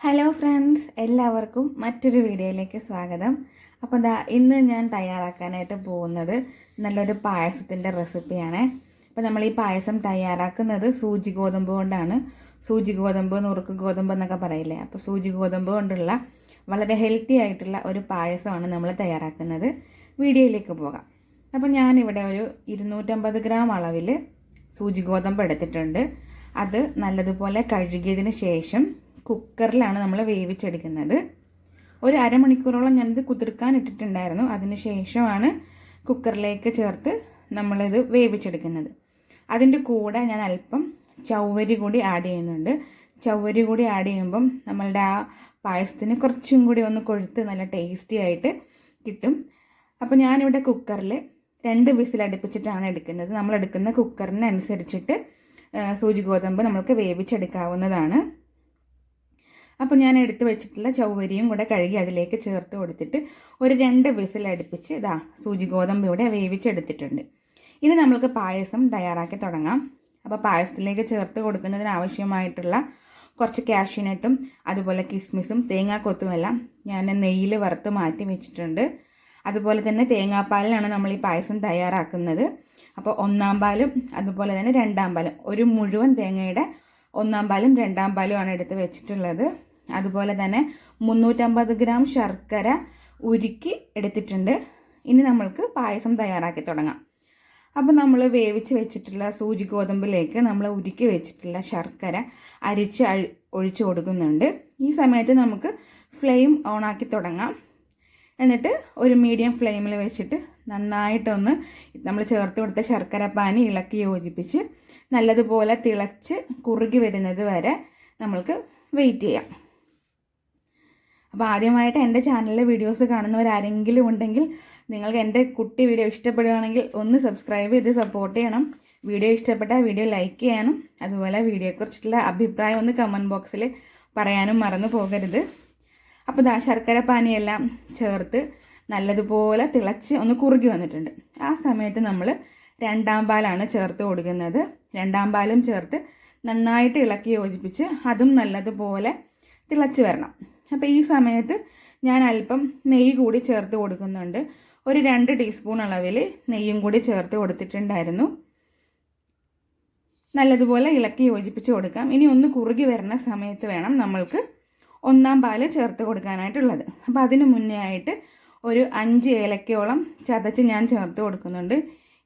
Hello friends, എല്ലാവർക്കും മറ്റൊരു വീഡിയോയിലേക്ക് സ്വാഗതം. അപ്പോൾ ഇന്ന് ഞാൻ തയ്യാറാക്കാനായിട്ട് പോകുന്നത് നല്ലൊരു പായസത്തിൻ്റെ റെസിപ്പിയാണ്. അപ്പോൾ നമ്മൾ ഈ പായസം തയ്യാറാക്കുന്നത് സൂചി ഗോതമ്പ് കൊണ്ടാണ്. സൂചി ഗോതമ്പ്, നുറുക്ക് ഗോതമ്പ് എന്നൊക്കെ പറയില്ലേ. അപ്പോൾ സൂചി ഗോതമ്പ് കൊണ്ടുള്ള വളരെ ഹെൽത്തി ആയിട്ടുള്ള ഒരു പായസമാണ് നമ്മൾ തയ്യാറാക്കുന്നത്. വീഡിയോയിലേക്ക് പോകാം. അപ്പോൾ ഞാനിവിടെ ഒരു 250 ഗ്രാം അളവിൽ സൂചി ഗോതമ്പ് എടുത്തിട്ടുണ്ട്. അത് നല്ലതുപോലെ കഴുകിയതിന് ശേഷം കുക്കറിലാണ് നമ്മൾ വേവിച്ചെടുക്കുന്നത്. ഒരു അരമണിക്കൂറോളം ഞാനിത് കുതിർക്കാൻ ഇട്ടിട്ടുണ്ടായിരുന്നു. അതിന് ശേഷമാണ് കുക്കറിലേക്ക് ചേർത്ത് നമ്മളിത് വേവിച്ചെടുക്കുന്നത്. അതിൻ്റെ കൂടെ ഞാൻ അല്പം ചവ്വരി കൂടി ആഡ് ചെയ്യുന്നുണ്ട്. ചവ്വരി കൂടി ആഡ് ചെയ്യുമ്പം നമ്മളുടെ ആ പായസത്തിന് കുറച്ചും കൂടി ഒന്ന് കൊഴുത്ത് നല്ല ടേസ്റ്റി ആയിട്ട് കിട്ടും. അപ്പോൾ ഞാനിവിടെ കുക്കറിൽ 2 വിസിൽ അടുപ്പിച്ചിട്ടാണ് എടുക്കുന്നത്. നമ്മൾ എടുക്കുന്ന കുക്കറിനനുസരിച്ചിട്ട് സൂചി ഗോതമ്പ് നമുക്ക് വേവിച്ചെടുക്കാവുന്നതാണ്. അപ്പോൾ ഞാൻ എടുത്ത് വെച്ചിട്ടുള്ള ചവ്വരിയും കൂടെ കഴുകി അതിലേക്ക് ചേർത്ത് കൊടുത്തിട്ട് ഒരു 2 വിസിൽ അടുപ്പിച്ച് സൂചി ഗോതമ്പ് ഇവിടെ വേവിച്ചെടുത്തിട്ടുണ്ട്. ഇനി നമ്മൾക്ക് പായസം തയ്യാറാക്കി തുടങ്ങാം. അപ്പോൾ പായസത്തിലേക്ക് ചേർത്ത് കൊടുക്കുന്നതിന് ആവശ്യമായിട്ടുള്ള കുറച്ച് കാഷ്യൂനട്ടും അതുപോലെ കിസ്മിസും തേങ്ങാക്കൊത്തുമെല്ലാം ഞാൻ നെയ്യിൽ വറുത്ത് മാറ്റി വെച്ചിട്ടുണ്ട്. അതുപോലെ തന്നെ തേങ്ങാപ്പാലിലാണ് നമ്മൾ ഈ പായസം തയ്യാറാക്കുന്നത്. അപ്പോൾ 1-ാം പാലും അതുപോലെ തന്നെ 2-ാം പാലും, ഒരു മുഴുവൻ തേങ്ങയുടെ 1-ാം പാലും 2-ാം പാലുമാണ് എടുത്ത് വെച്ചിട്ടുള്ളത്. അതുപോലെ തന്നെ 350 ഗ്രാം ശർക്കര ഉരുക്കി എടുത്തിട്ടുണ്ട്. ഇനി നമ്മൾക്ക് പായസം തയ്യാറാക്കി തുടങ്ങാം. അപ്പോൾ നമ്മൾ വേവിച്ച് വെച്ചിട്ടുള്ള സൂചി ഗോതമ്പിലേക്ക് നമ്മൾ ഉരുക്കി വെച്ചിട്ടുള്ള ശർക്കര അരിച്ച് ഒഴിച്ചു കൊടുക്കുന്നുണ്ട്. ഈ സമയത്ത് നമുക്ക് ഫ്ലെയിം ഓണാക്കി തുടങ്ങാം. എന്നിട്ട് ഒരു മീഡിയം ഫ്ലെയിമിൽ വെച്ചിട്ട് നന്നായിട്ടൊന്ന് നമ്മൾ ചേർത്ത് കൊടുത്ത ശർക്കര പാനി ഇളക്കി യോജിപ്പിച്ച് നല്ലതുപോലെ തിളച്ച് കുറുകി വരുന്നത് വരെ നമ്മൾക്ക് വെയിറ്റ് ചെയ്യാം. അപ്പോൾ ആദ്യമായിട്ട് എൻ്റെ ചാനലിലെ വീഡിയോസ് കാണുന്നവരാരെങ്കിലും ഉണ്ടെങ്കിൽ നിങ്ങൾക്ക് എൻ്റെ കുട്ടി വീഡിയോ ഇഷ്ടപ്പെടുകയാണെങ്കിൽ ഒന്ന് സബ്സ്ക്രൈബ് ചെയ്ത് സപ്പോർട്ട് ചെയ്യണം. വീഡിയോ ഇഷ്ടപ്പെട്ടാൽ വീഡിയോ ലൈക്ക് ചെയ്യാനും അതുപോലെ വീഡിയോയെക്കുറിച്ചിട്ടുള്ള അഭിപ്രായം ഒന്ന് കമൻറ്റ് ബോക്സിൽ പറയാനും മറന്നു പോകരുത്. അപ്പോൾ ശർക്കര പാനിയെല്ലാം ചേർത്ത് നല്ലതുപോലെ തിളച്ച് ഒന്ന് കുറുകി വന്നിട്ടുണ്ട്. ആ സമയത്ത് നമ്മൾ 2-ാം പാലാണ് ചേർത്ത് കൊടുക്കുന്നത്. 2-ാം പാലും ചേർത്ത് നന്നായിട്ട് ഇളക്കി യോജിപ്പിച്ച് അതും നല്ലതുപോലെ തിളച്ച് വരണം. അപ്പോൾ ഈ സമയത്ത് ഞാൻ അല്പം നെയ്യ് കൂടി ചേർത്ത് കൊടുക്കുന്നുണ്ട്. ഒരു 2 ടീസ്പൂൺ അളവിൽ നെയ്യും കൂടി ചേർത്ത് കൊടുത്തിട്ടുണ്ടായിരുന്നു. നല്ലതുപോലെ ഇളക്കി യോജിപ്പിച്ച് കൊടുക്കാം. ഇനി ഒന്ന് കുറുകി വരുന്ന സമയത്ത് വേണം നമ്മൾക്ക് 1-ാം പാല് ചേർത്ത് കൊടുക്കാനായിട്ടുള്ളത്. അപ്പോൾ അതിന് മുന്നേ ആയിട്ട് ഒരു 5 ഏലക്കയോളം ചതച്ച് ഞാൻ ചേർത്ത് കൊടുക്കുന്നുണ്ട്.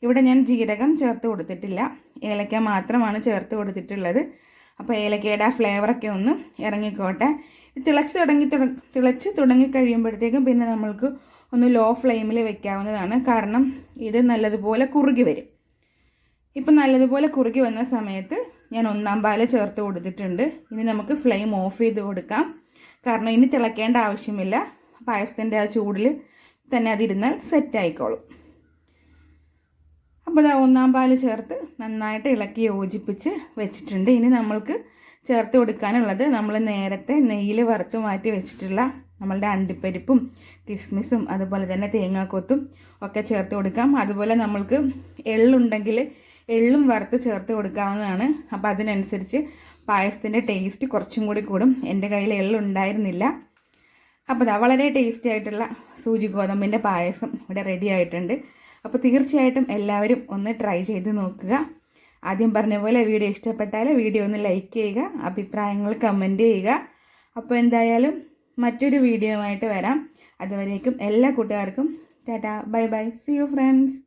ഇവിടെ ഞാൻ ജീരകം ചേർത്ത് കൊടുത്തിട്ടില്ല, ഏലക്ക മാത്രമാണ് ചേർത്ത് കൊടുത്തിട്ടുള്ളത്. അപ്പോൾ ഏലക്കയുടെ ആ ഫ്ലേവറൊക്കെ ഒന്ന് ഇറങ്ങിക്കോട്ടെ. തിളച്ച് തുടങ്ങി കഴിയുമ്പോഴത്തേക്കും പിന്നെ നമ്മൾക്ക് ഒന്ന് ലോ ഫ്ലെയിമിൽ വെക്കാവുന്നതാണ്. കാരണം ഇത് നല്ലതുപോലെ കുറുകി വരും. ഇപ്പം നല്ലതുപോലെ കുറുകി വന്ന സമയത്ത് ഞാൻ 1-ാം പാല് ചേർത്ത് കൊടുത്തിട്ടുണ്ട്. ഇനി നമുക്ക് ഫ്ലെയിം ഓഫ് ചെയ്ത് കൊടുക്കാം. കാരണം ഇനി തിളക്കേണ്ട ആവശ്യമില്ല. പായസത്തിൻ്റെ ആ ചൂടിൽ തന്നെ അതിരുന്നാൽ സെറ്റായിക്കോളും. അപ്പോൾ 1-ാം പാല് ചേർത്ത് നന്നായിട്ട് ഇളക്കി യോജിപ്പിച്ച് വെച്ചിട്ടുണ്ട്. ഇനി നമ്മൾക്ക് ചേർത്ത് കൊടുക്കാനുള്ളത് നമ്മൾ നേരത്തെ നെയ്യിൽ വറുത്ത് മാറ്റി വെച്ചിട്ടുള്ള നമ്മളുടെ അണ്ടിപ്പരിപ്പും കിസ്മിസും അതുപോലെ തന്നെ തേങ്ങാക്കൊത്തും ഒക്കെ ചേർത്ത് കൊടുക്കാം. അതുപോലെ നമ്മൾക്ക് എള്ളുണ്ടെങ്കിൽ എള്ളും വറുത്ത് ചേർത്ത് കൊടുക്കാവുന്നതാണ്. അപ്പോൾ അതിനനുസരിച്ച് പായസത്തിൻ്റെ ടേസ്റ്റ് കുറച്ചും കൂടി കൂടും. എൻ്റെ കയ്യിൽ എള്ളുണ്ടായിരുന്നില്ല. അപ്പോൾ വളരെ ടേസ്റ്റി ആയിട്ടുള്ള സൂചി ഗോതമ്പിൻ്റെ പായസം ഇവിടെ റെഡി ആയിട്ടുണ്ട്. അപ്പോൾ തീർച്ചയായിട്ടും എല്ലാവരും ഒന്ന് ട്രൈ ചെയ്ത് നോക്കുക. ആദ്യം പറഞ്ഞ പോലെ വീഡിയോ ഇഷ്ടപ്പെട്ടാൽ വീഡിയോ ഒന്ന് ലൈക്ക് ചെയ്യുക, അഭിപ്രായങ്ങൾ കമൻറ്റ് ചെയ്യുക. അപ്പോൾ എന്തായാലും മറ്റൊരു വീഡിയോ ആയിട്ട് വരാം. അതുവരേക്കും എല്ലാ കൂട്ടുകാർക്കും tata, bye bye, see you friends.